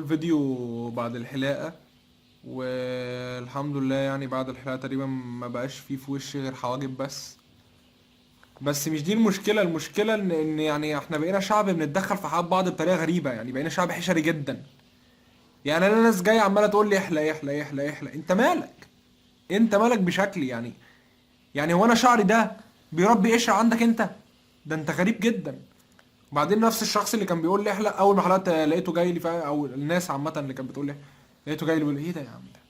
اول فيديو بعد الحلاقة، والحمد لله يعني بعد الحلاقة تقريبا ما بقاش فيه في وشي غير حواجب بس مش دي المشكلة. المشكلة ان يعني احنا بقينا شعب بنتدخل في حياة بعض بطريقة غريبة، يعني بقينا شعب حشري جدا. يعني انا ناس جاية عمالة تقول لي احلى احلى احلى احلى، انت مالك؟ انت مالك بشكلي يعني؟ يعني هو انا شعري ده بيربي قشرة عندك انت؟ ده انت غريب جدا. وبعدين نفس الشخص اللي كان بيقول لي احلق، اول ما حلقت لقيته جاي لي او الناس عامه اللي كانت بتقول لي لقيته جاي لي بيقول ايه ده يا عم ده؟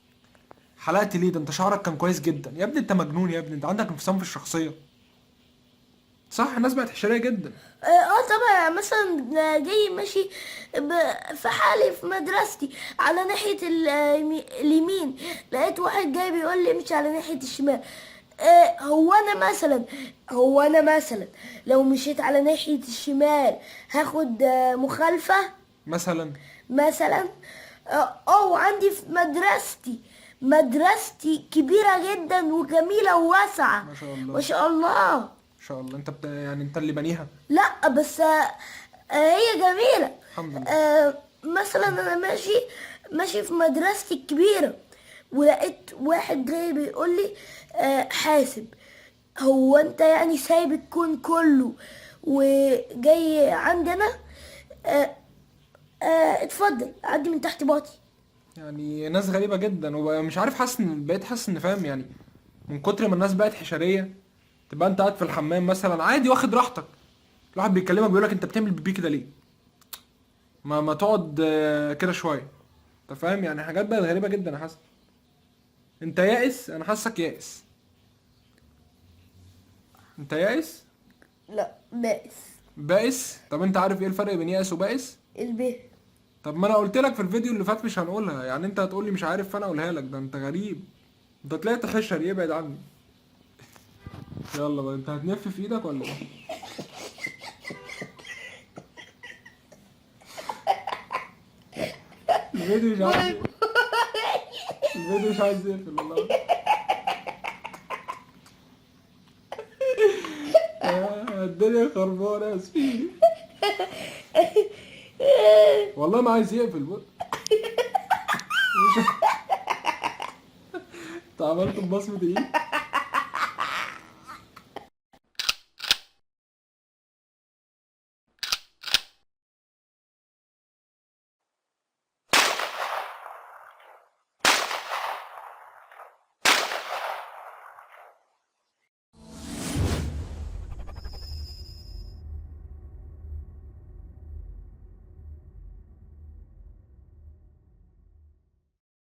حلقت ليه؟ ده انت شعرك كان كويس جدا يا ابني، انت مجنون يا ابني، انت عندك انفصام في الشخصيه. صح، الناس بقت حشريه جدا. طبعا. يعني مثلا جاي ماشي في حالي في مدرستي على ناحية اليمين، لقيت واحد جاي بيقول لي امشي على ناحية الشمال. هو انا مثلا لو مشيت على ناحية الشمال هاخد مخالفة مثلا. مثلا. عندي في مدرستي كبيرة جدا وجميلة وواسعة. ما شاء ما الله. شاء الله. ما شاء الله، انت يعني انت اللي بنيها. لا بس هي جميلة. الحمد لله. مثلا انا ماشي في مدرستي الكبيرة، ولقيت واحد جاي بيقول لي حاسب. هو انت يعني سايب الكون كله وجاي عندنا؟ آه، اتفضل عدي من تحت باطي. يعني ناس غريبه جدا، ومش عارف، بقيت حاسس ان فاهم يعني، من كتر ما الناس بقت حشريه. تبقى انت قاعد في الحمام مثلا عادي واخد راحتك، الواحد بيكلمك بيقول لك انت بتعمل بيبي كده ليه؟ ما تقعد كده شويه. انت فاهم يعني، حاجات بقت غريبه جدا يا حسن. انت يائس، انا حاسك يائس. انت يائس. لا بائس. بائس؟ طب انت عارف ايه الفرق بين يائس وبائس؟ الب. طب ما انا قلت لك في الفيديو اللي فات مش هنقولها، يعني انت هتقولي مش عارف فانا اقولها لك؟ ده انت غريب، انت طلعت حشري، ابعد عني. يلا بقى، انت هتنف في ايدك ولا ايه؟ الفيديو مش عايز باي. يقفل. الفيديو مش عايز يقفل والله. الدنيا خربانه يا سفيني. والله ما عايز يقفل بص. مش انت عملت ببصمة ايد؟